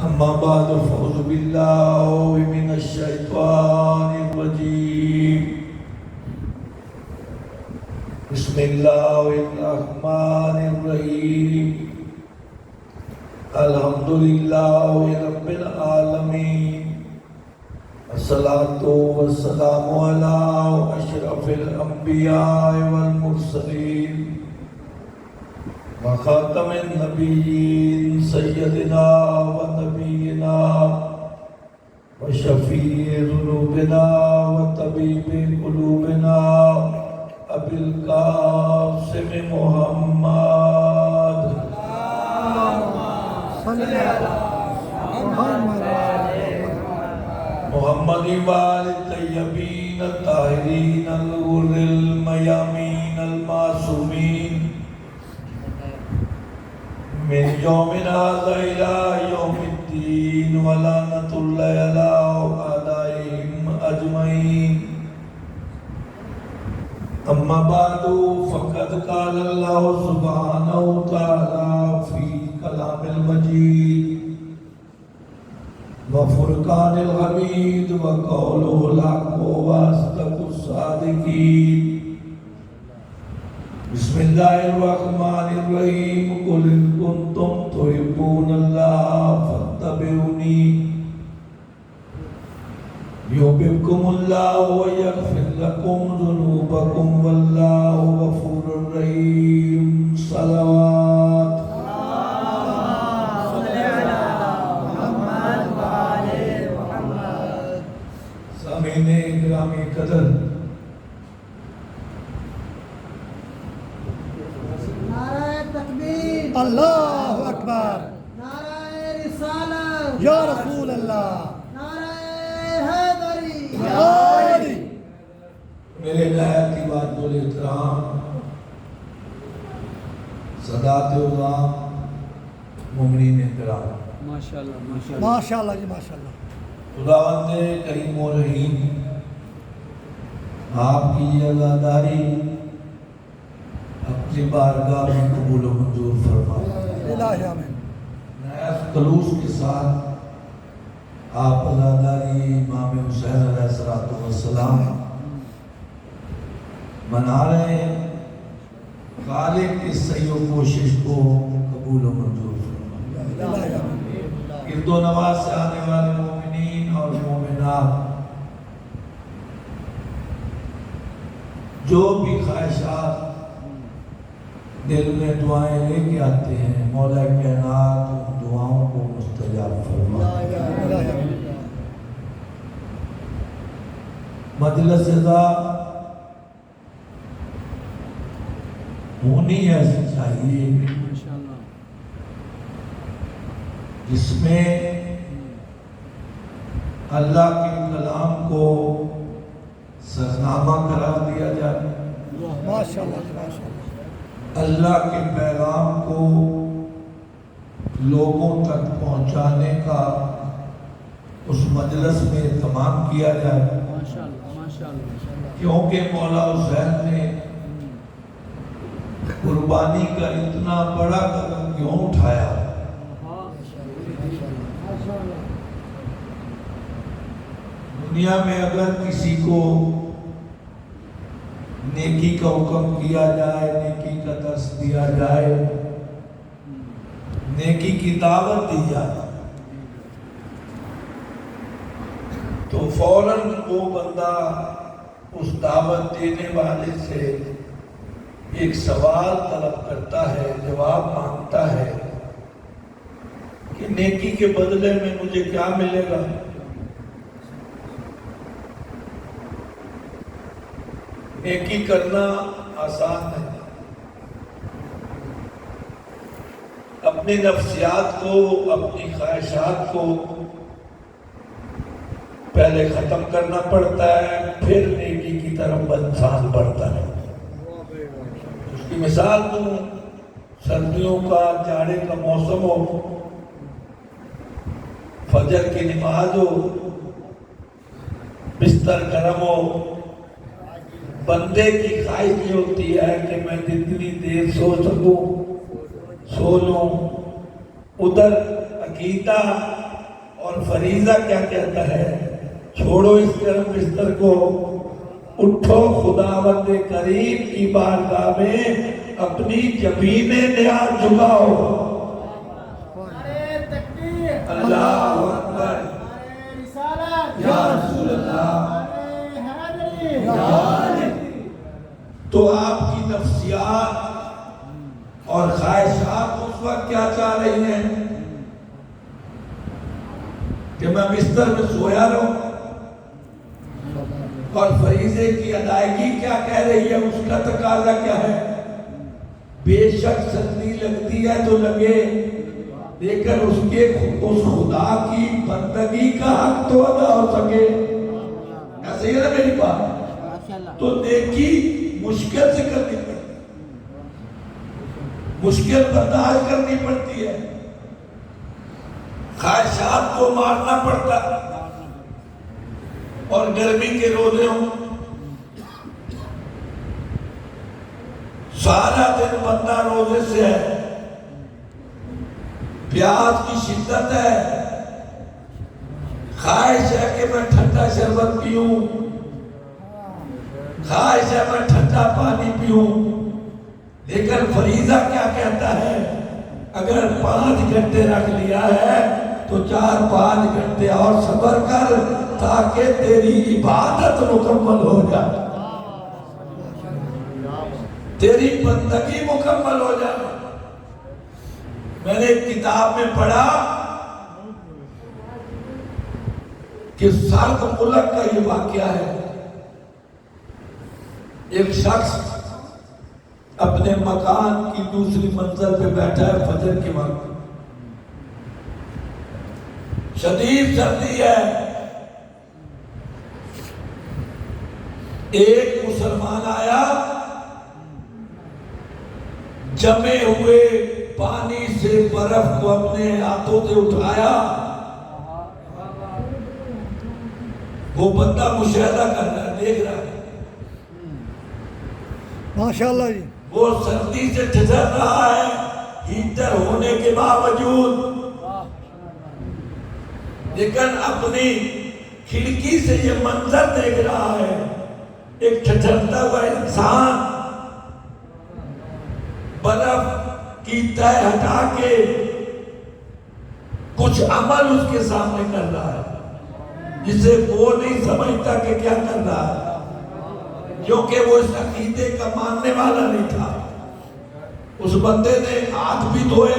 أما بعد فأعوذ بالله من الشيطان الرجيم بسم الله الرحمن الرحيم الحمد لله رب العالمين الصلاة والسلام على أشرف الأنبياء والمرسلين وخاتم النبيين سيدنا ونبينا وشفيع ذنوبنا وطبيب قلوبنا أبي القاسم محمد محمد وآل الطيبين الطاهرين الغر الميامين المعصومين من يومنا هذا إلى يوم الدين ولعنة الله على أعدائهم أجمعين. أما بعد فقد قال الله سبحانه وتعالى في كلام المجيد وفرقان الحميد وقوله الحق وأصدق الصادقين. بسم الله الرحمن الرحيم قل إن كنتم تحبون الله فاتبعوني يحببكم الله ويغفر لكم ذنوبكم والله غفور رحيم. صلوات سامعین گرامی قدر، اللہ اکبر، نعرہ رسالت یا رسول اللہ، نعرہ حیدری یا علی۔ میرے نہایت ہی بات بولے احترام سادات عظام مومنین احترام، ماشاءاللہ جی ماشاءاللہ۔ خداوند کریم و رحیم آپ کی یہ عزاداری اپنی بارگاہ میں قبول و منظور فرمائے۔ الہی آمین۔ نہایت خلوص کے ساتھ آپ عزاداری امام حسین علیہ السلام منا رہے ہیں، خالق کی سعی و کوشش کو قبول و منظور فرمائے۔ الہی آمین۔ گرد و نواز سے آنے والے مومنین اور مومنات جو بھی خواہشات دل میں دعائیں لے کے آتے ہیں، مولا کائنات ان دعاؤں کو مستجاب فرمائے۔ الہی آمین۔ مجلس رضا ہونی ایسی چاہیے جس میں اللہ کے کلام کو سرنامہ قرار دیا جائے، ماشاءاللہ جی ماشاءاللہ۔ اللہ کے پیغام کو لوگوں تک پہنچانے کا اس مجلس میں اہتمام کیا جائے، کیونکہ مولا حسین نے قربانی کا اتنا بڑا قدم کیوں اٹھایا؟ دنیا میں اگر کسی کو نیکی کا حکم کیا جائے، نیکی کا درس دیا جائے، نیکی کی دعوت دی جائے، تو فوراً وہ بندہ اس دعوت دینے والے سے ایک سوال طلب کرتا ہے، جواب مانگتا ہے کہ نیکی کے بدلے میں مجھے کیا ملے گا؟ نیکی کرنا آسان نہیں، اپنی نفسیات کو، اپنی خواہشات کو پہلے ختم کرنا پڑتا ہے، پھر نیکی کی طرف انسان بڑھتا ہے۔ اس کی مثال دوں، سردیوں کا جاڑے کا موسم ہو، فجر کی نماز ہو، بستر گرم ہو، بندے کی خواہش یہ ہوتی ہے کہ میں جتنی دیر سو سکوں سو لوں، ادھر عقیدہ اور فریضہ کیا کہتا ہے؟ چھوڑو اس گرم بستر کو، اٹھو خداوند کریم کی بارگاہ میں اپنی جبین نیاز جھکاؤ۔ نعرہ تکبیر، اللہ اکبر، نعرہ رسالت، یا رسول اللہ۔ نعرہ حیدری۔ تو آپ کی نفسیات اور خواہشات اس وقت کیا چاہ رہی ہیں کہ میں بستر میں سویا رہوں، اور فریضے کی ادائیگی کیا کہہ رہی ہے، اس کا تقاضا کیا ہے؟ بے شک سردی لگتی ہے تو لگے، لیکن اس خدا کی بندگی کا حق تو ادا ہو سکے۔ ایسے ہی ہے نا میری بات؟ تو نیکی مشکل سے کرنی پڑتی، مشکل برداشت کرنی پڑتی ہے، خواہشات کو مارنا پڑتا ہے۔ اور گرمی کے روزے ہوں، سارا دن بندہ روزے سے ہے، پیاس کی شدت ہے، خواہش ہے کہ میں ٹھنڈا شربت پیوں، خواہش ہے میں ٹھنڈا پانی پیوں، لیکن فریضہ کیا کہتا ہے؟ اگر 5 گھنٹے رکھ لیا ہے تو 4-5 گھنٹے اور صبر کر تاکہ تیری عبادت مکمل ہو جائے، تیری بندگی مکمل ہو جائے۔ میں نے ایک کتاب میں پڑھا کہ سرد ملک کا یہ واقعہ ہے۔ ایک شخص اپنے مکان کی دوسری منزل پہ بیٹھا ہے، فجر کے وقت شدید سردی ہے۔ ایک مسلمان آیا، جمے ہوئے پانی سے برف کو اپنے ہاتھوں سے اٹھایا۔ وہ بندہ مشاہدہ کر رہا ہے، دیکھ رہا ہے، ماشاءاللہ جی، وہ سردی سے ٹھٹر رہا ہے ہیٹر ہونے کے باوجود، لیکن اپنی کھڑکی سے یہ منظر دیکھ رہا ہے، ایک ٹھٹرتا ہوا انسان برف کی تہ ہٹا کے کچھ عمل اس کے سامنے کر رہا ہے جسے وہ نہیں سمجھتا کہ کیا کر رہا ہے، کیونکہ وہ اس عقیدے کا ماننے والا نہیں تھا۔ اس بندے نے ہاتھ بھی دھوئے،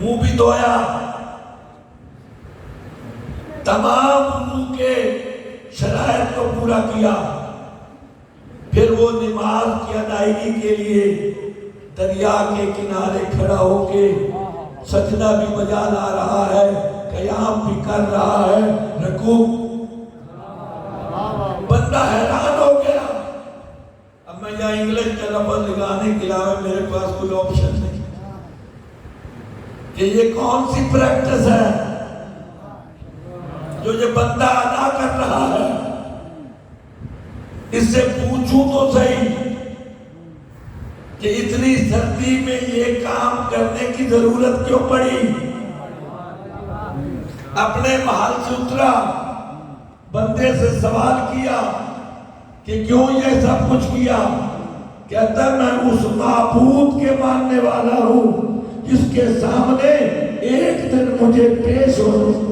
منہ بھی دھویا، تمام وضو کے شرائط کو پورا کیا، پھر وہ نماز کی ادائیگی کے لیے دریا کے کنارے کھڑا ہو کے سجدہ بھی بجا لا رہا ہے، قیام بھی کر رہا ہے، رکوع۔ بندہ حیران ہو گیا۔ اب میں یہاں انگلش کا لفظ لگانے کے علاوہ میرے پاس کوئی آپشن نہیں کہ یہ کون سی پریکٹس ہے جو یہ بندہ ادا کر رہا ہے۔ اس سے پوچھوں تو صحیح کہ اتنی سردی میں یہ کام کرنے کی ضرورت کیوں پڑی؟ اپنے محل سے اترا، بندے سے سوال کیا کہ کیوں یہ سب کچھ کیا؟ کہتا میں اس معبود کے ماننے والا ہوں جس کے سامنے ایک دن مجھے پیش ہو۔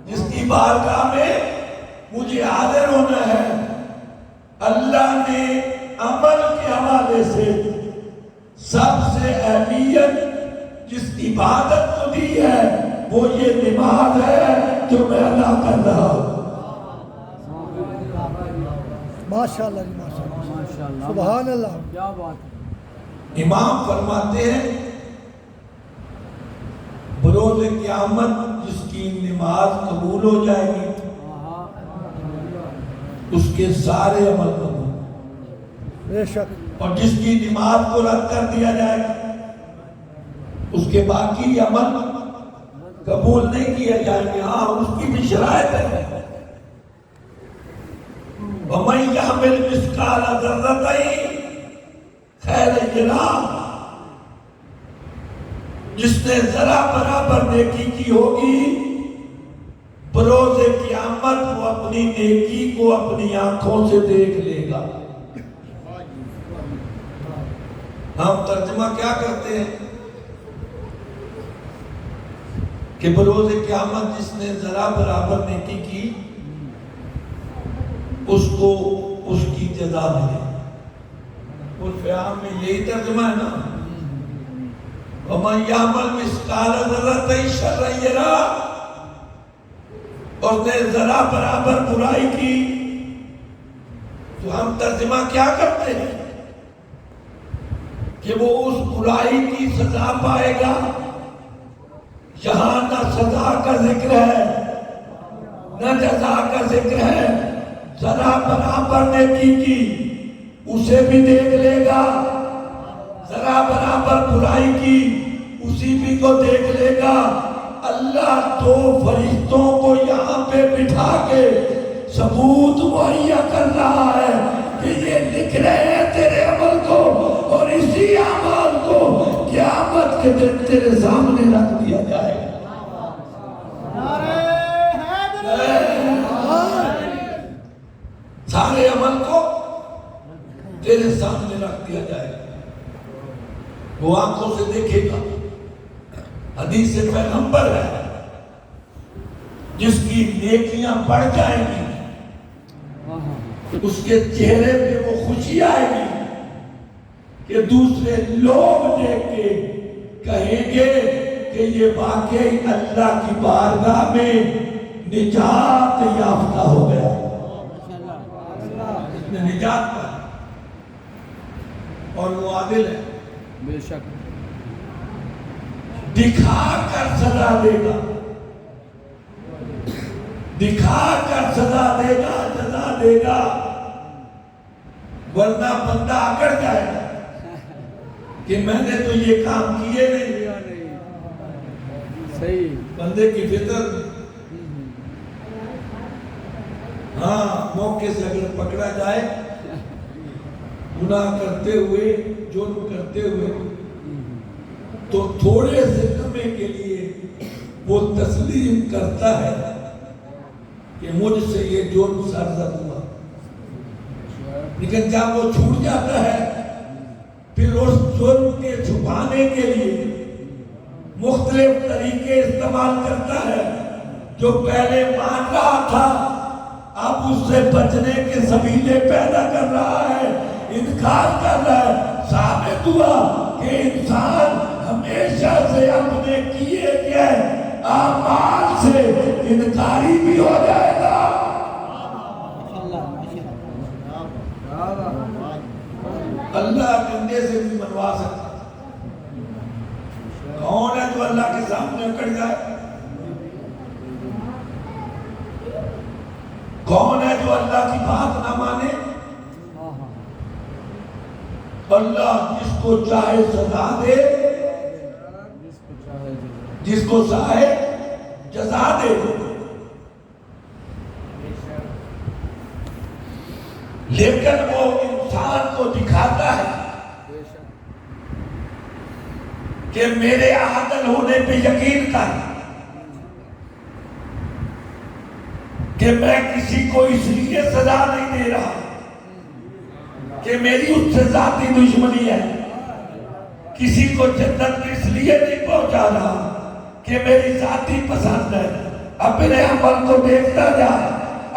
جس کی بارگاہ میں مجھے حاضر ہونا ہے۔ اللہ نے عمل کے حوالے سے سب سے اہمیت جس عبادت کو دی ہے وہ یہ نماز ہے جو میں ادا کر رہا ہوں۔ ماشاءاللہ جی، ماشاءاللہ، سبحان اللہ، کیا بات ہے۔ امام فرماتے ہیں بروز قیامت جس کی نماز قبول ہو جائے گی اس کے سارے عمل قبول، بے شک، اور جس کی نماز کو رد کر دیا جائے گا اس کے باقی عمل قبول نہیں کیا جائے گا۔ ہاں اس کی بھی شرائط ہے۔ وَمَن يَعْمَلْ مِثْقَالَ ذَرَّةٍ خَيْرًا يَرَهُ جس نے ذرا برابر نیکی کی ہوگی بروز قیامت وہ اپنی نیکی کو اپنی آنکھوں سے دیکھ لے گا۔ ہم ترجمہ کیا کرتے ہیں کہ بروز قیامت جس نے ذرا برابر نیکی کی اس کو اس کی جزا ملے۔ عرف عام میں یہی ترجمہ ہے نا، وَمَنْ يَعْمَلْ مِثْقَالَ ذَرَّةٍ شَرًّا يَرَهُ، اور نے ذرا برابر برائی کی تو ہم ترجمہ کیا کرتے ہیں کہ وہ اس برائی کی سزا پائے گا۔ یہاں نہ سزا کا ذکر ہے نہ جزا کا ذکر ہے، ذرا برابر نیکی کی اسے بھی دیکھ لے گا، ذرا برابر برائی کی اسی بھی کو دیکھ لے گا۔ اللہ دو فرشتوں کو یہاں پہ بٹھا کے ثبوت مہیا کر رہا ہے کہ یہ لکھ رہے ہیں تیرے عمل کو، اور اسی عمل کو قیامت کے دن تیرے سامنے رکھ دیا جائے گا۔ سارے عمل کو تیرے سامنے رکھ دیا جائے گا، وہ آنکھوں سے دیکھے گا۔ حدیث پیغمبر ہے جس کی نیکیاں بڑھ جائیں گی اس کے چہرے پہ وہ خوشی آئے گی کہ دوسرے لوگ دیکھ کے کہیں گے کہ یہ واقعی اللہ کی بارگاہ میں نجات یافتہ ہو گیا، اس نے نجات پائی، اور وہ عادل ہے، بے شک دکھا کر سزا دے گا، دکھا کر سزا دے گا، جزا دے گا، ورنہ بندہ اکڑ جائے گا کہ میں نے تو یہ کام کیے نہیں۔ صحیح بندے کی فطر ہاں موقع سے اگر پکڑا جائے گناہ کرتے ہوئے، جرم کرتے ہوئے، تو تھوڑے سے لمحے کے لیے وہ تسلیم کرتا ہے کہ مجھ سے یہ جرم سرزد ہوا، لیکن جب وہ چھوٹ جاتا ہے پھر اس جرم کے چھپانے کے لیے مختلف طریقے استعمال کرتا ہے۔ جو پہلے مان رہا تھا اب اس سے بچنے کے سبیلے پیدا کر رہا ہے، انکار کر رہا ہے۔ ثابت ہوا کہ انسان ہمیشہ سے اپنے کیے گئے اعمال سے انکاری بھی ہو جائے گا۔ اللہ بندے سے بھی منوا سکتا، کون ہے جو اللہ کے سامنے اکڑ جائے؟ کون ہے جو اللہ کی بات نہ مانے؟ اللہ جس کو چاہے سزا دے، جس کو چاہے جزا دے، لیکن وہ انسان کو دکھاتا ہے کہ میرے عادل ہونے پہ یقین کر، کہ میں کسی کو اس لیے سزا نہیں دے رہا کہ میری اس سے ذاتی دشمنی ہے، کسی کو جنت اس لیے نہیں پہنچا رہا کہ میری ذاتی پسند ہے۔ اپنے عمل کو دیکھتا جا،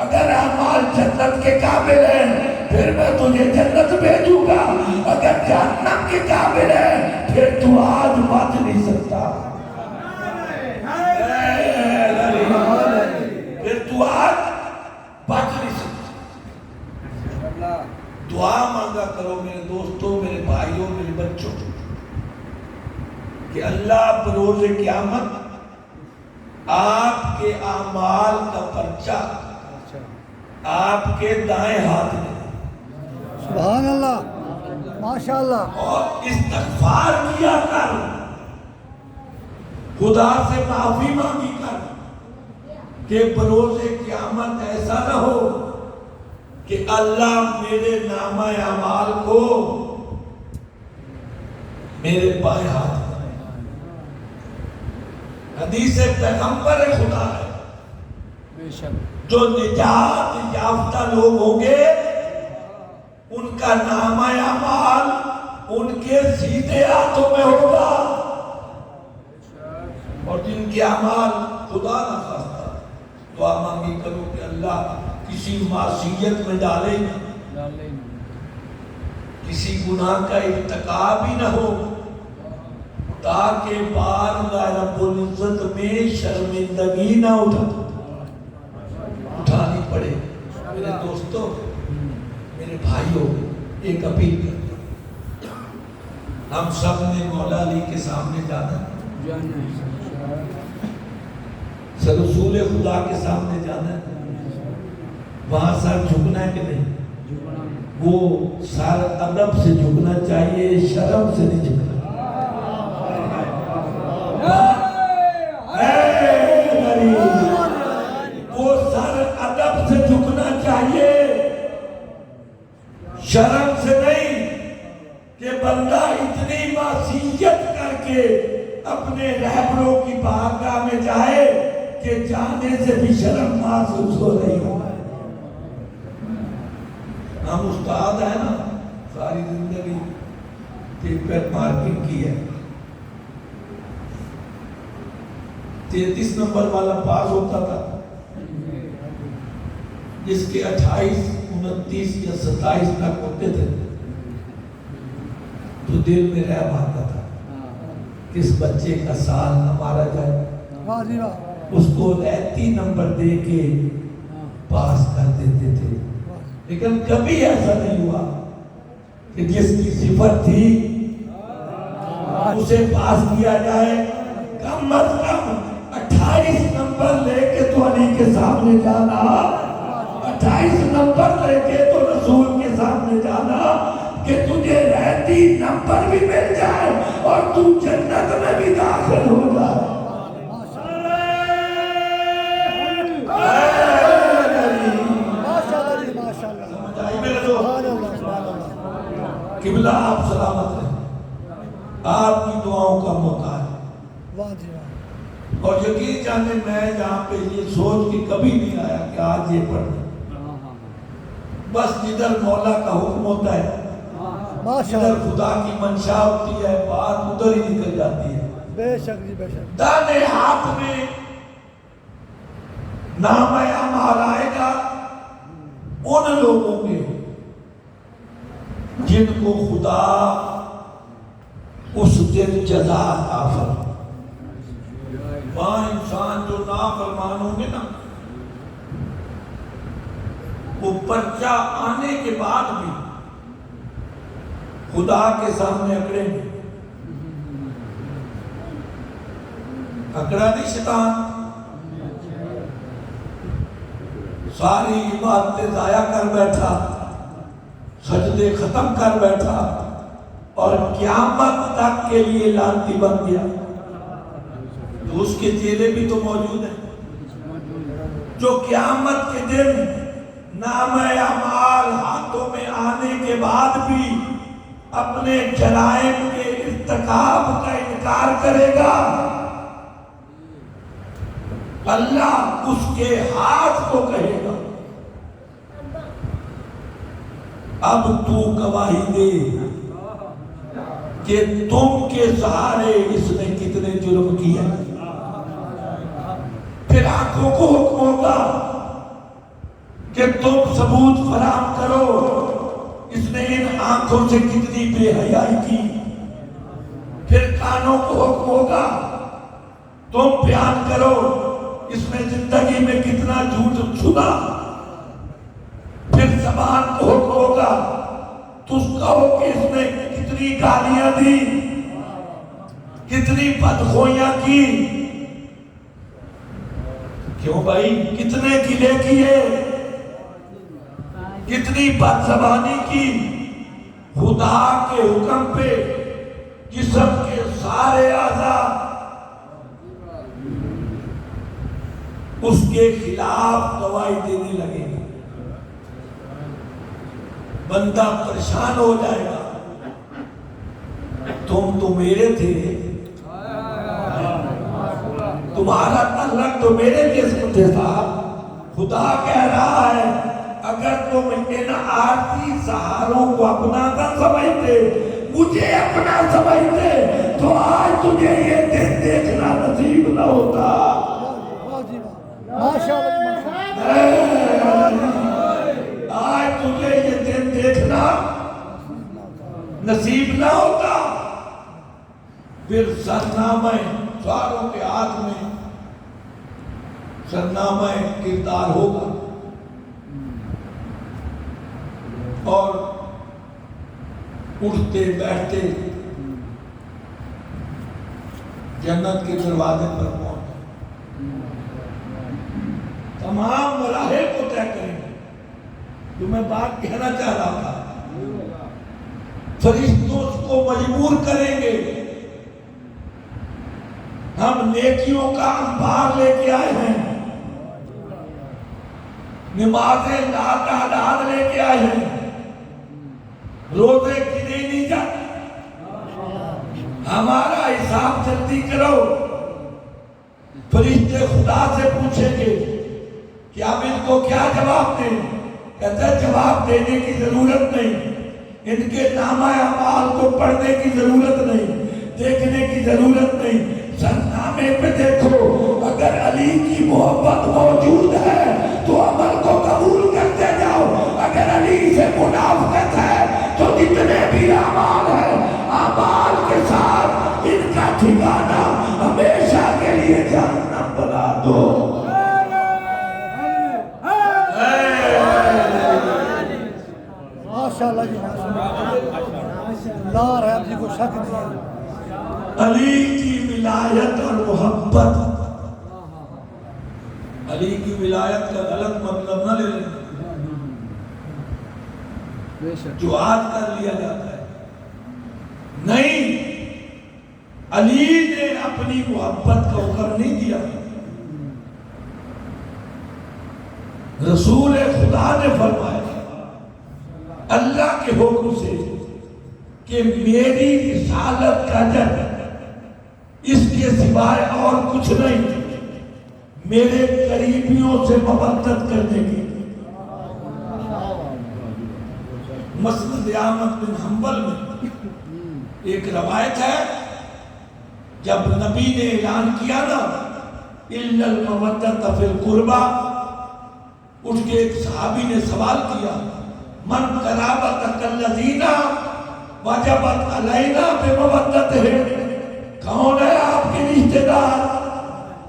اگر اعمال جنت کے قابل ہیں پھر میں تجھے جنت بھیجوں گا، اگر جہنم کے قابل ہے پھر تو آج بچ نہیں سکتا، پھر تو آج بچ نہیں سکتا۔ دعا مانگا کرو میرے دوستوں، میرے بھائیوں، میرے بچوں، کہ اللہ بروز قیامت آپ کے اعمال کا پرچہ آپ کے دائیں ہاتھ میں، سبحان اللہ، ماشاءاللہ، اور استغفار کیا کر، خدا سے معافی مانگی کر کہ بروز قیامت ایسا نہ ہو کہ اللہ میرے نامہ اعمال کو میرے بائیں ہاتھ میں، حدیث پیغمبر خدا ہے، بے شک جو نجات یافتہ لوگ ہوں گے ان کا نامہ اعمال ان کے سیدھے ہاتھوں میں ہوگا، اور جن کے اعمال خدا نہ خواستہ دعا مانگی کرو کہ اللہ کسی معصیت میں ڈالے نہ، کسی گناہ کا ارتکاب ہی نہ ہو، تاکہ بارگاہ رب العزت میں شرمندگی نہ اٹھانی پڑے۔ میرے دوستو، میرے بھائیوں، ایک اپیل کرتا ہوں، ہم سب نے مولا علی کے سامنے جانا ہے، رسول خدا کے سامنے جانا ہے، وہاں سر جھکنا ہے کہ نہیں؟ وہ سر ادب سے جھکنا چاہیے، شرم سے نہیں جھکنا۔ وہ سر ادب سے جھکنا چاہیے، شرم سے نہیں، کہ بندہ اتنی معصیت کر کے اپنے رہبروں کی بارگاہ میں جائے کہ جانے سے بھی شرم محسوس ہو رہی ہو۔ ہم استاد ہیں نا، ساری زندگی پیپر مارکنگ کی ہے، 33 نمبر والا پاس ہوتا تھا، جس کے 28 29 یا 27 تک ہوتے تھے تو دل میں رہ آتا تھا کس بچے کا سال نہ مارا جائے، اس کو رہتی نمبر دے کے پاس کر دیتے تھے۔ لیکن کبھی ایسا نہیں ہوا کہ جس کی صفت تھی اسے پاس کیا جائے۔ کم از کم 28 نمبر لے کے تو علی کے سامنے جانا، 28 نمبر لے کے تو رسول کے سامنے جانا کہ تجھے رہتی نمبر بھی مل جائے اور تو جنت میں بھی داخل ہو جائے۔ قبلہ آپ سلامت رہیں، آپ کی دعاؤں کا موقع ہے، اور یقین جانے میں یہاں پہ یہ سوچ کے کبھی نہیں آیا کہ آج یہ پڑھنا، بس جدھر مولا کا حکم ہوتا ہے، جدھر خدا کی منشا ہوتی ہے، بات ادھر ہی نکل جاتی ہے۔ بے شک جی، بے شک۔ دانے ہاتھ میں نام اعمال آئے گا ان لوگوں کے جن کو خدا اس دن جزا عطا فرمائے۔ وہاں انسان جو نافرمان ہوں گے نا، وہ پرچہ آنے کے بعد بھی خدا کے سامنے اکڑیں گے۔ اکڑا نہیں شیطان، ساری عبادتیں ضائع کر بیٹھا، سجدے ختم کر بیٹھا اور قیامت تک کے لیے لعنتی بن گیا۔ تو اس کے چیلے بھی تو موجود ہیں جو قیامت کے دن نام اعمال ہاتھوں میں آنے کے بعد بھی اپنے جرائم کے ارتکاب کا انکار کرے گا، اللہ اس کے ہاتھ کو کہے گا اب تو گواہی دے کہ تم کے سہارے اس نے کتنے جرم کیے۔ پھر آنکھوں کو حکم ہوگا کہ تم ثبوت فراہم کرو اس نے ان آنکھوں سے کتنی بے حیائی کی۔ پھر کانوں کو حکم ہوگا تم بیان کرو اس نے زندگی میں کتنا جھوٹ سنا۔ پھر زبان کو حکم ہوگا تم کہو کہ اس نے کتنی گالیاں دی، کتنی بدخویاں کی۔ کیوں بھائی؟ کتنے گلے کیے، کتنی بد زبانی کی۔ خدا کے حکم پہ جسم کے سارے اعضاء اس کے خلاف گواہی دینے لگے گا۔ بندہ پریشان ہو جائے گا، تم تو میرے تھے، تمہارا تعلق تو میرے جسم سے تھا. خدا کہہ رہا ہے اگر تم ان آرتی سہاروں کو اپنا نہ سمجھتے, مجھے اپنا سمجھتے, تو آج تجھے یہ دن دیکھنا نصیب نہ ہوتا. آج تجھے یہ دن دیکھنا نصیب نہ ہوتا. پھر سرنامہ سواروں کے ہاتھ میں سرنامہ کردار ہوگا اور اٹھتے بیٹھتے جنت کے دروازے پر پہنچے, تمام مراحل کو طے کریں گے. جو میں بات کہنا چاہ رہا تھا, فرشتوں کو مجبور کریں گے. ہم نیکیوں کا انبار لے کے آئے ہیں, نمازیں لاتعداد لے کے آئے ہیں, روزے گنے نہیں جاتے. ہمارا حساب جلدی کرو. فرشتے خدا سے پوچھیں گے کہ اب ان کو کیا جواب دیں. کہتے ہیں جواب دینے کی ضرورت نہیں, ان کے نامہ اعمال کو پڑھنے کی ضرورت نہیں, دیکھنے کی ضرورت نہیں. سرنامے پہ دیکھو, اگر علی کی محبت موجود ہے تو عمل کو قبول کرتے جاؤ. اگر علی سے منافقت ہے تو جتنے بھی اعمال ہیں, اعمال کے ساتھ ان کا ٹھکانہ ہمیشہ کے لیے جہنم بنا دو. ماشاءاللہ جی, اللہ رحم جی کو شک نہیں. علی کی ولایت اور محبت, علی کی ولایت کا غلط مطلب نہ لے لیں جو آج کر لیا جاتا ہے. نہیں, علی نے اپنی محبت کا حکم نہیں دیا. رسول خدا نے فرمایا اللہ کے حکم سے کہ میری رسالت کا جب اس کے سوائے اور کچھ نہیں, میرے قریبیوں سے مودت کرنے کی. مسند احمد بن حنبل میں ایک روایت ہے, جب نبی نے اعلان کیا نا الا المودۃ فی القربى, اٹھ کے ایک صحابی نے سوال کیا من قرابتک الذین وجبت علینا بمودتہم, کون ہے آپ کے رشتہ دار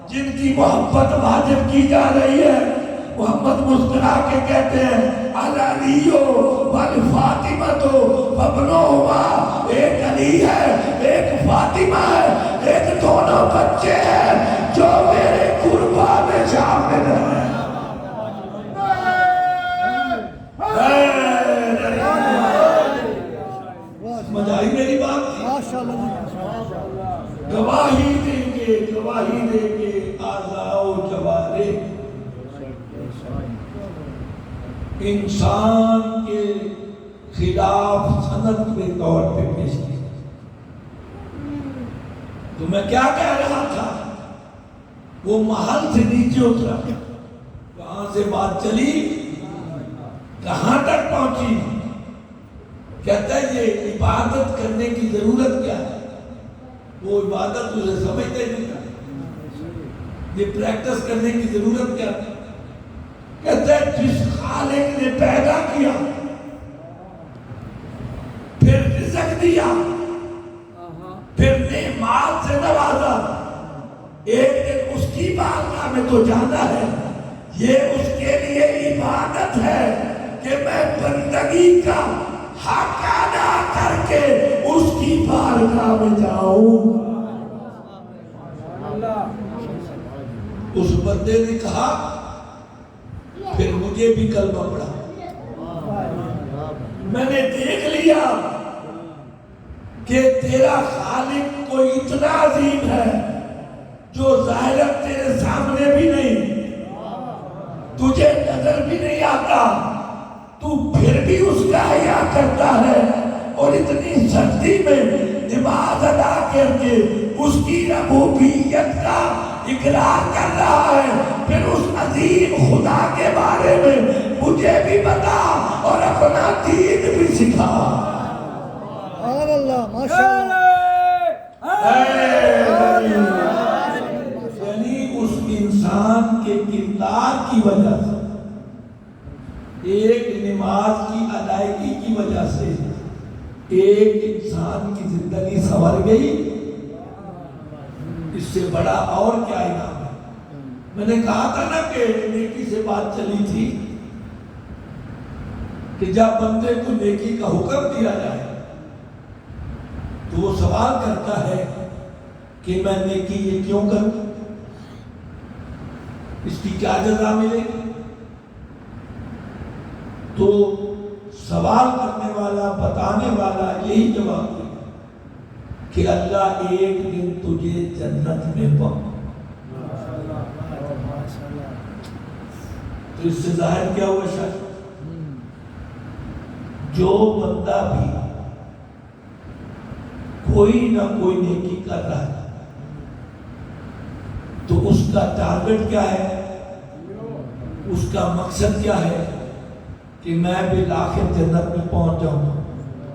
جن کی محبت واجب کی جا رہی ہے. محمد مسکرا کے کہتے ہیں علی والفاطمہ وابنہما, ایک علی ہے ایک فاطمہ ہے, ایک دونوں بچے ہیں جو میرے قربا میں شامل ہیں. سمجھ آئی میری بات؟ گواہی دیں گے, گواہی دیں گے اعضاء و جوارح انسان کے خلاف سند کے طور پہ پیش کی. تو میں کیا کہہ رہا تھا, وہ محل سے نیچے اترا, کہاں سے بات چلی کہاں تک پہنچی. کہتا ہے یہ عبادت کرنے کی ضرورت کیا ہے, وہ عبادت اسے سمجھتے نہیں تھا. یہ پریکٹس کرنے کی ضرورت کیا ہے. کہتا ہے جس خالق نے پیدا کیا پھر رزق دیا پھر نعمات سے نوازا, ایک دن اس کی بارگاہ میں تو جانا ہے. یہ اس کے لیے عبادت ہے کہ میں بندگی کا حق ادا کر کے اس کی بارگاہ میں جاؤں. اس بندے نے کہا پھر مجھے بھی کلمہ پڑھا. میں نے دیکھ لیا کہ تیرا خالق کوئی اتنا عظیم ہے جو ظاہرت تیرے سامنے بھی نہیں, تجھے نظر بھی نہیں آتا, تو پھر بھی اس کا حیا کرتا ہے, اور اتنی سختی میں نماز ادا کر کے اس کی ربوبیت کا اقرار کر رہا ہے، پھر اس عظیم خدا کے بارے میں مجھے بھی بتا اور اپنا دین بھی سکھا۔ سبحان اللہ، ماشاءاللہ۔ یعنی اس انسان کے کردار کی وجہ سے، ایک نماز کی ادائیگی کی وجہ سے ایک انسان کی زندگی سنور گئی۔ اس سے بڑا اور کیا انعام ہے؟ میں نے کہا تھا نا کہ نیکی سے بات چلی تھی کہ جب بندے کو نیکی کا حکم دیا جائے تو وہ سوال کرتا ہے کہ میں نیکی یہ کیوں کروں، اس کی کیا جزا ملے گی؟ تو سوال کرنے والا، بتانے والا یہی جواب دے کہ اللہ ایک دن تجھے جنت میں پاؤں۔ تو اس سے ظاہر کیا ہوا شاید جو بندہ بھی کوئی نہ کوئی نیکی کر رہا ہے تو اس کا ٹارگٹ کیا ہے، اس کا مقصد کیا ہے کہ میں بالآخر جنت میں پہنچ جاؤں۔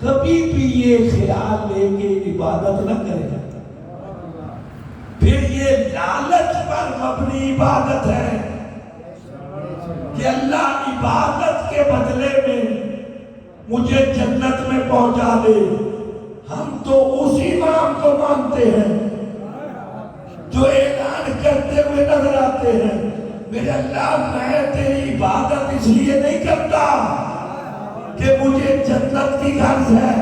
کبھی بھی یہ خیال لے کے عبادت نہ کرے، پھر یہ لالچ پر مبنی عبادت ہے کہ اللہ عبادت کے بدلے میں مجھے جنت میں پہنچا دے۔ ہم تو اس امام کو مانتے ہیں جو اعلان کرتے ہوئے نظر آتے ہیں، میرے اللہ میں تیری عبادت اس لیے نہیں کرتا کہ مجھے جنت کی غرض ہے،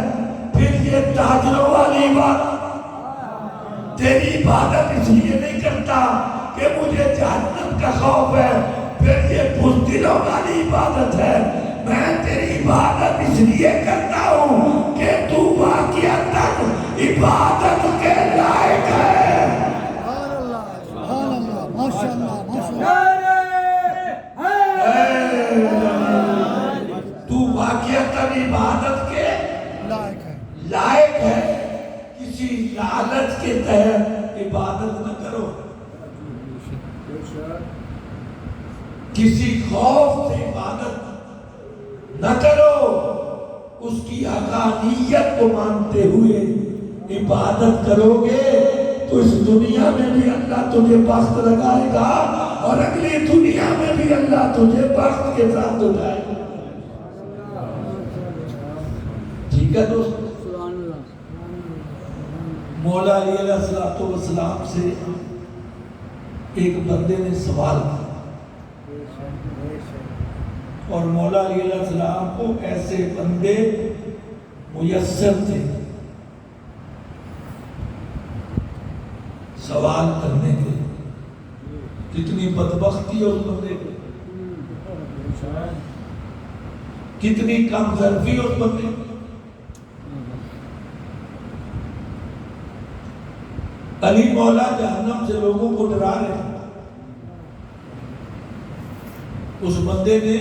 پھر یہ تاجروں والی بات، تیری عبادت اس لیے نہیں کرتا کہ مجھے جہنم کا خوف ہے، پھر یہ بزدلوں والی عبادت ہے۔ میں تیری عبادت اس لیے کرتا ہوں کہ تو واقعتاً عبادت کے لائق ہے۔ سبحان اللہ، سبحان اللہ، ماشاءاللہ، ماشاءاللہ۔ تو واقعتاً عبادت کے لائق ہے۔ لائق ہے، کسی لالچ کے تحت عبادت نہ کرو، کسی خوف سے عبادت نہ کرو، اس کی حقانیت کو مانتے ہوئے عبادت کرو گے تو اس دنیا میں بھی اللہ تجھے بخت لگائے گا اور اگلی دنیا میں بھی اللہ تجھے بخت کے ساتھ اٹھائے گا۔ ٹھیک ہے دوست، مولا علی علیہ السلام سے ایک بندے نے سوال کیا اور مولا علی علیہ السلام کو ایسے بندے میسر تھے سوال کرنے کے۔ کتنی بدبختی اس بندے کو، کتنی کم ظرفی اس بندے کو۔ علی مولا جہنم سے لوگوں کو ڈرا رہے ہیں، اس بندے نے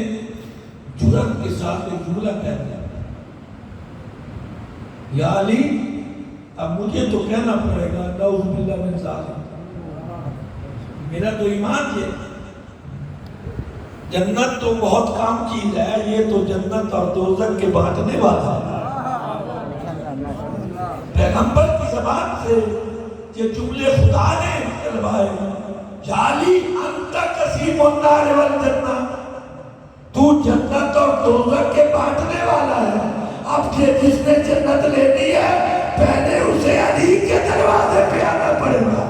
جرأت کے ساتھ ایک جملہ کہہ دیا، یا علی اب مجھے تو کہنا پڑے گا نعوذ باللہ من ذالک، میرا تو ایمان یہ جنت تو بہت کام چیز ہے، یہ تو جنت اور دوزخ کے بانٹنے والا ہے۔ پیغمبر کی زبان سے یہ جملے خدا نے کہلوائے، یا علی انت قسیم النار والجنہ، تو جنت اور دوزخ کے بانٹنے والا ہے۔ اب جس نے جنت لینی ہے پہلے اسے علی کے دروازے پہ آنا پڑے گا،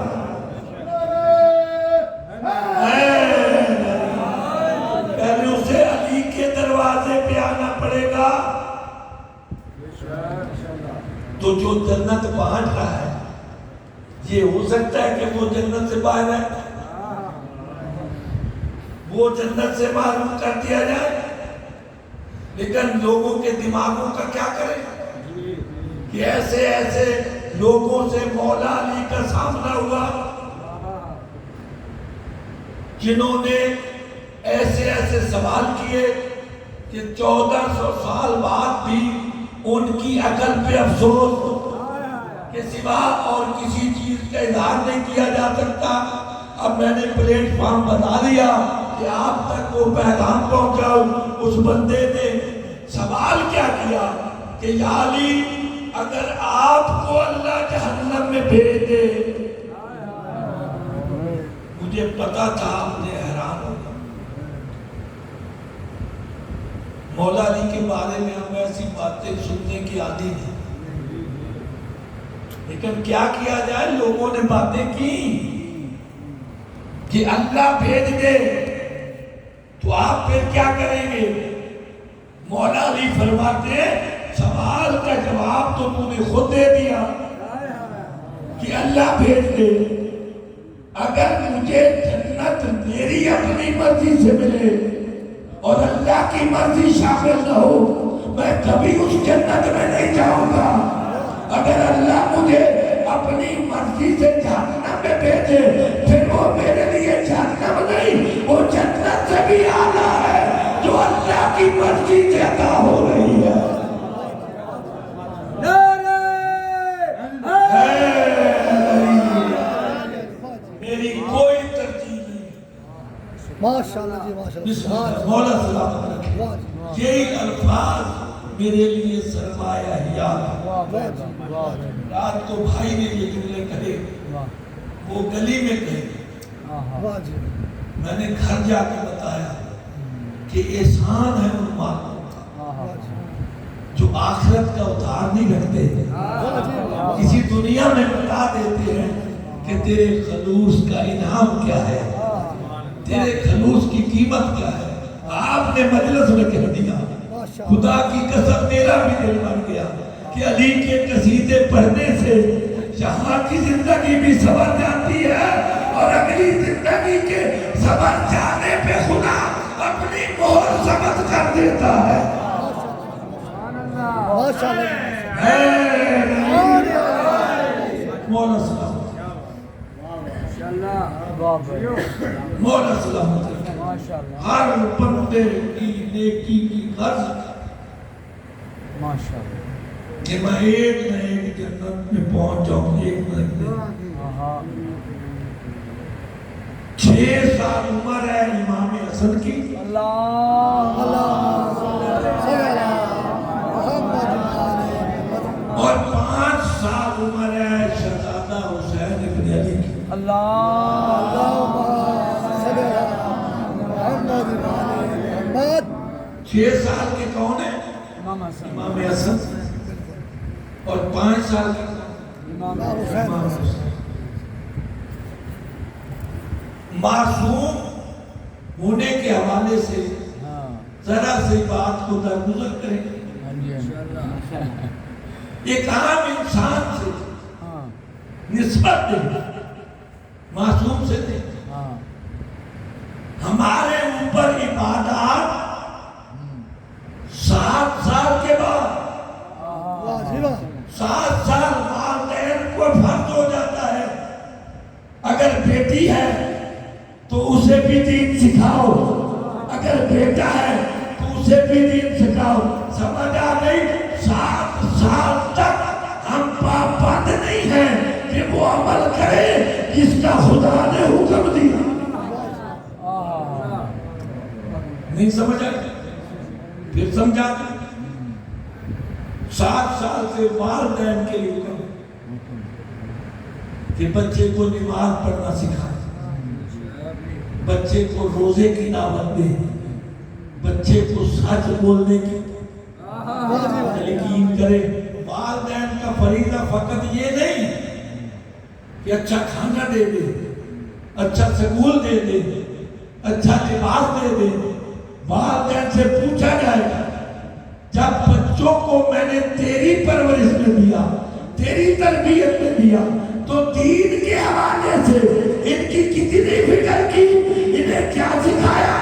پہلے اسے علی کے دروازے پہ آنا پڑے گا۔ تو جو جنت بانٹ رہا ہے یہ ہو سکتا ہے کہ وہ جنت سے باہر ہے، وہ جنت سے معلوم کر دیا جائے، لیکن لوگوں کے دماغوں کا کیا کرے کہ ایسے ایسے لوگوں سے مولا علی کا سامنا ہوا جنہوں نے ایسے ایسے سوال کیے کہ 1400 سال بعد بھی ان کی عقل پہ افسوس کے سوا اور کسی چیز کا اظہار نہیں کیا جا سکتا۔ اب میں نے پلیٹ فارم بتا دیا کہ آپ تک وہ پیغام پہنچاؤ. اس بندے نے سوال کیا کیا کہ یا علی اگر آپ کو اللہ جہنم میں بھیج دے. مجھے پتا تھا آپ نے حیران ہوگا. مولا علی کے بارے میں ہم ایسی باتیں سننے کی عادی نہیں، لیکن کیا کیا جائے، لوگوں نے باتیں کی کہ اللہ بھیج دے تو آپ پھر کیا کریں گے. مولا علی فرماتے ہیں سوال کا جواب تو تو نے خود دے دیا کہ اللہ بھیج دے. اگر مجھے جنت میری اپنی مرضی سے ملے اور اللہ کی مرضی شامل نہ ہو، میں کبھی اس جنت میں نہیں جاؤں گا. اگر اللہ مجھے اپنی مرضی سے جہنم میں بھیجے پھر وہ میرے لیے جہنم نہیں، وہ جنت سے بھی اعلیٰ ہے جو اللہ کی مرضی سے عطا ہو رہی ہے. میری کوئی ترجیح نہیں. ماشاءاللہ جی ماشاءاللہ. مولا سلامت رکھے. یہی الفاظ میرے لیے سرمایہ حیات. رات کو بھائی نے یہ جملے کہے، وہ گلی میں کہے. میں نے گھر جا کے بتایا کہ احسان ہے ان مالوں کا جو آخرت کا ادھار نہیں رکھتے، اسی دنیا میں بتا دیتے ہیں کہ تیرے خلوص کا انعام کیا ہے، تیرے خلوص کی قیمت کیا ہے. آپ نے مجلس میں کہہ دیا، خدا کی قسم میرا بھی دل بن گیا کہ علی کے قصیدے پڑھنے سے یہاں کی زندگی بھی سنور جاتی ہے اور اگلی زندگی کے سنور جانے پہ خدا اپنی مہر ثبت کر دیتا ہے. مولا سلامت، مولا سلامت. ہر بندے کی نیکی کی غرض کہ میں ایک نہ ایک جنت میں پہنچ جاؤں. ایک نہ ایک 6 سال عمر ہے امام حسن کی، اور 5 سال عمر ہے شہزادہ حسین ابن علی کی. 6 سال کے کون ہیں؟ امام حسن. اور 5 سال کے امام حسین. معصوم ہونے کے حوالے سے ذرا سی بات کو درگزر کریں. ایک عام انسان سے نسبت دیں، معصوم سے دیں. ہمارے اوپر عبادات 7 سال کے بعد 7 سال والدین کو فرض ہو جاتا ہے. اگر بیٹی ہے تو اسے بھی دین سکھاؤ، اگر بیٹا ہے تو اسے بھی دین سکھاؤ. سمجھ آ گئی؟ 7 سال تک ہم پابند نہیں ہیں کہ وہ عمل کرے جس کا خدا نے حکم دیا. نہیں سمجھ آئی؟ پھر سمجھا دیں. 7 سال سے والدین کے لیے حکم کہ بچے کو نماز پڑھنا سکھائے، بچے کو روزے کی دعوت دے، بچے کو سچ بولنے کی تلقین کرے. والدین کا فریضہ فقط یہ نہیں کہ اچھا کھانا دے دے، اچھا سکول دے دے، اچھا لباس دے دے. والدین سے پوچھا جائے گا جب بچوں کو میں نے تیری پرورش میں دیا، تیری تربیت میں دیا، تو دین کے حوالے سے ان کی کتنی فکر کی، انہیں کیا سکھایا؟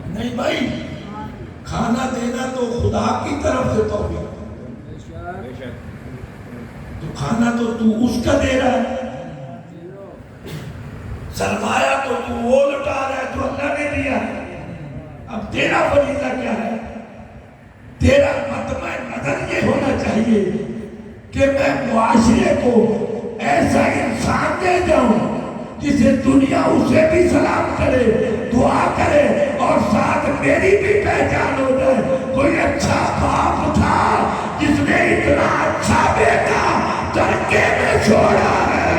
نہیں بھائی، کھانا دینا تو خدا کی طرف سے توفیق، تو کھانا تو اس کا دے رہا ہے. سرمایہ تو وہ لٹا رہا ہے جو اللہ نے دیا ہے. اب تیرا فریضہ کیا ہے؟ تیرا مطمع نظر یہ ہونا چاہیے کہ میں معاشرے کو ایسا انسان دے جاؤں جسے دنیا اسے بھی سلام کرے, دعا کرے, اور ساتھ میری بھی پہچان ہو جائے. کوئی اچھا باپ تھا جس نے اتنا اچھا بیٹا ترکے میں چھوڑا ہے.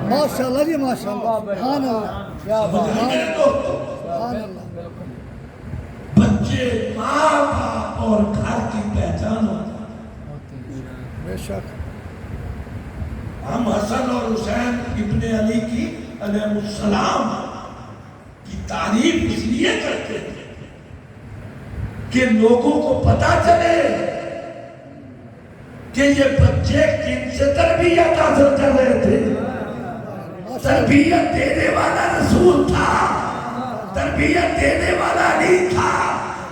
ماشاء اللہ جی ماشاء اللہ. سبحان اللہ. میرے دوستو, سبحان اللہ. بچے ماں باپ اور گھر کی پہچان ہوتا ہے. بے شک. ہم حسن اور حسین ابن علی کی علیہ السلام کی تعریف اس لیے کرتے ہیں کہ لوگوں کو پتا چلے کہ یہ بچے کن سے تربیت حاصل کر رہے تھے. تربیت دینے والا رسول تھا, تربیت دینے والا علی تھا,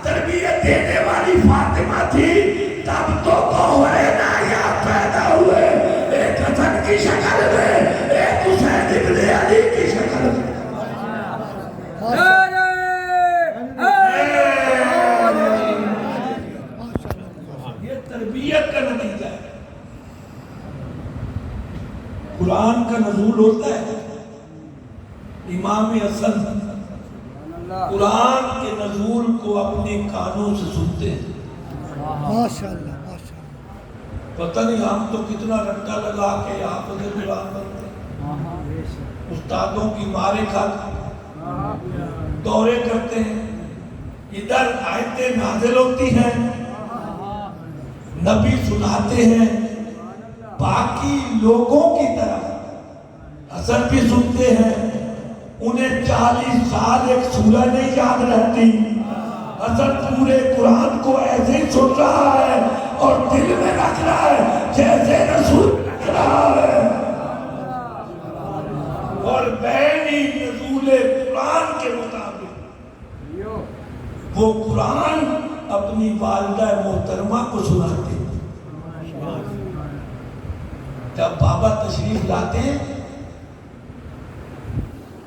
تربیت دینے والی فاطمہ تھی. تب تو کوہرنا یا پیدا ہوئے, ایک حسن کی شکل میں, ایک حسین ابن علی کی شکل میں. یہ تربیت کا نتیجہ ہے. قرآن کا نزول ہوتا ہے, امام حسن قرآن کے نزول کو اپنے کانوں سے سنتے ہیں. ماشاء اللہ ماشاء اللہ. پتہ نہیں ہم تو کتنا رٹا لگا کے حافظ قرآن بنتے ہیں, استادوں کی مارے کھاتے, دورے کرتے ہیں, ادھر آیتیں نازل ہوتی ہیں, نبی سناتے ہیں, باقی لوگوں کی طرح حسن بھی سنتے ہیں. انہیں 40 سال ایک سورہ نہیں یاد رہتی. حسن پورے قرآن کو ایسے ہی سن رہا ہے اور دل میں رکھ رہا ہے جیسے رسول رکھ رہا ہے. اور بینی نزول قرآن کے مطابق وہ قرآن اپنی والدہ محترمہ کو سناتے ہیں. جب بابا تشریف لاتے ہیں,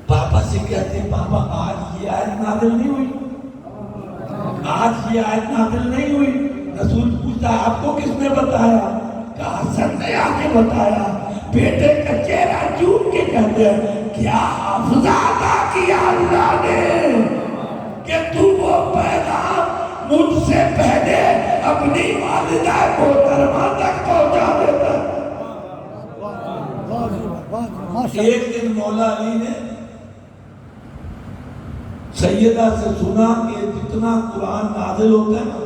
بابا سے کہتے ہیں بابا آج یہ آیت نازل نہیں ہوئی, آج یہ آیت نازل نہیں ہوئی. رسول پوچھتا آپ کو کس نے بتایا؟ کہا حسن نے آ کے بتایا. بیٹے کا چہرہ چوم کے کہتے ہیں کیا حافظہ عطا کیا اللہ نے کہ تو وہ پیغام مجھ سے پہلے اپنی والدہ محترمہ تک پہنچا دیتا. ایک دن مولا علی نے سیدہ سے سنا کہ جتنا قرآن نازل ہوتا ہے نا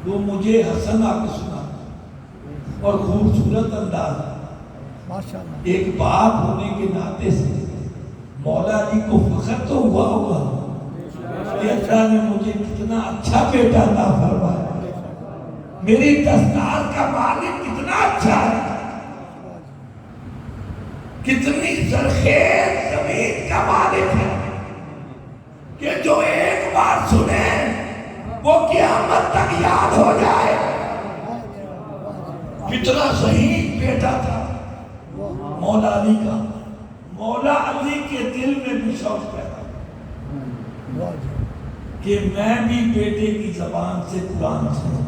وہ مجھے حسن آ کے سنا, اور خوبصورت انداز. ایک باپ ہونے کے ناطے سے مولا علی کو فخر تو ہوا ہوگا کہ اللہ نے مجھے کتنا اچھا بیٹا عطا فرمایا, میری دستار کا مالک کتنا اچھا ہے, کتنی زرخیز زمین کا مالک ہے کہ جو ایک بار سنے وہ قیامت تک یاد ہو جائے. کتنا صحیح بیٹا تھا مولا علی کا. مولا علی کے دل میں بھی شوق پیدا کہ میں بھی بیٹے کی زبان سے قرآن سنوں.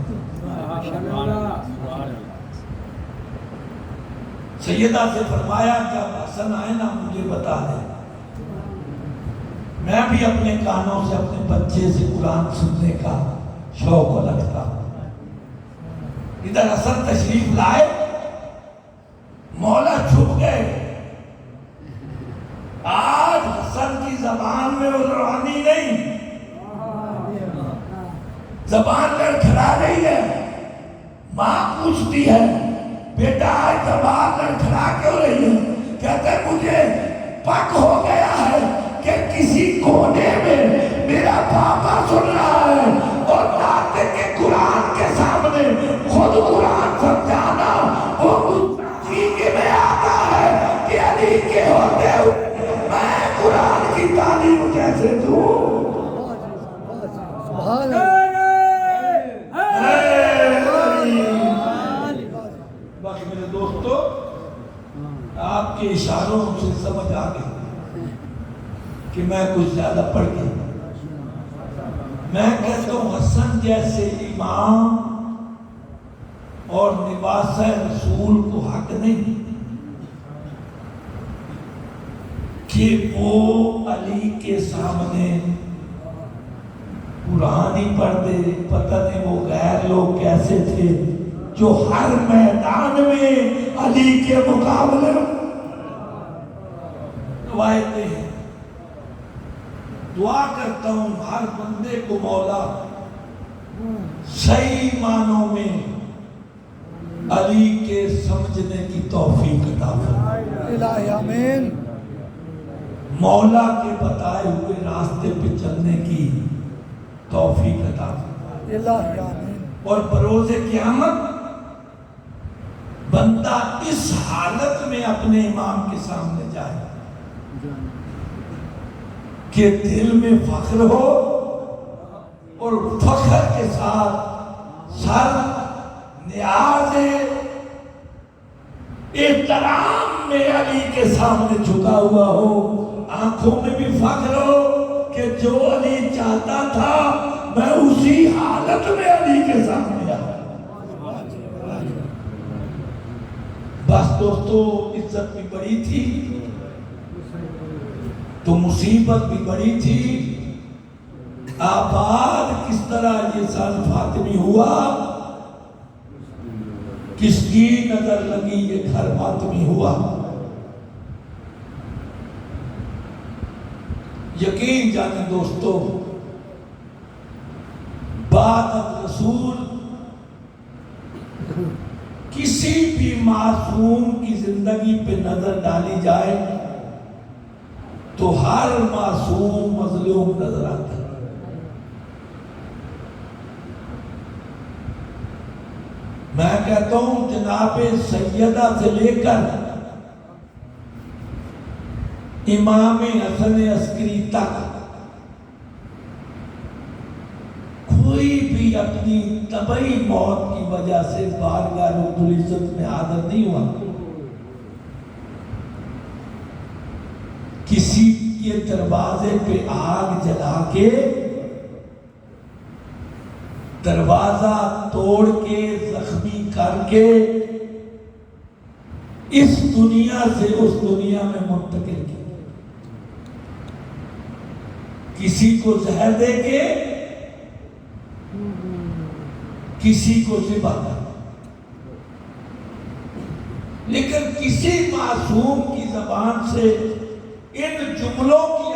سیدہ سے فرمایا جب حسن آئے نا مجھے بتا دے, میں بھی اپنے کانوں سے اپنے بچے سے قرآن سننے کا شوق رکھتا. ادھر حسن تشریف لائے, مولا چھپ گئے. آج حسن کی زبان میں وہ روحانی نہیں, زبان لڑکھڑا رہی ہے. ماں پوچھتی ہے بیٹا آج زبان لڑکھڑا کیوں رہی ہے؟ کہتے ہیں مجھے پک ہو گیا ہے کہ کسی کونے میں میرا پاپا سن رہا ہے اور ناطے کے قرآن کے سامنے خود قرآن سمجھانا وہ مستقی میں آتا ہے کہ علی کے ہوتے ہوئے میں قرآن کی تعلیم کیسے دوں. سبحان اللہ. باقی میرے دوستو آپ کے اشاروں سے سمجھ آ گئی کہ میں کچھ زیادہ پڑھ گیا. میں کہتا ہوں حسن جیسے امام اور لباس رسول کو حق نہیں کہ وہ علی کے سامنے قرآن ہی پڑھ دے. پتہ نہیں وہ غیر لوگ کیسے تھے جو ہر میدان میں علی کے مقابلے روایتیں ہیں. دعا کرتا ہوں ہر بندے کو مولا صحیح معنوں میں علی کے سمجھنے کی توفیق عطا فرمائے. الہی آمین. مولا کے بتائے ہوئے راستے پہ چلنے کی توفیق عطا فرمائے. الہی آمین. اور بروز قیامت بندہ اس حالت میں اپنے امام کے سامنے جائے کہ دل میں فخر ہو اور فخر کے ساتھ سر نیاز احترام میں علی کے سامنے جھکا ہوا ہو. آنکھوں میں بھی فخر ہو کہ جو علی چاہتا تھا میں اسی حالت میں علی کے سامنے آیا. بس دوستو عزت بھی بڑی تھی تو مصیبت بھی بڑی تھی. آباد کس طرح یہ سن فاطمی ہوا, کس کی نظر لگی یہ گھر فاطمی ہوا. یقین جانے دوستو بعد از رسول کسی بھی معصوم کی زندگی پہ نظر ڈالی جائے تو ہر معصوم مظلوم نظر آتا ہے. میں کہتا ہوں جناب سیدہ سے لے کر امام حسن عسکری تک کوئی بھی اپنی طبعی موت کی وجہ سے بارگاہ رب العزت میں حاضر نہیں ہوا. کسی کے دروازے پہ آگ جلا کے دروازہ توڑ کے زخمی کر کے اس دنیا سے اس دنیا میں منتقل کیا. کسی کو زہر دے کے کسی کو ذبح کر. لیکن کسی معصوم کی زبان سے ان جملوں کی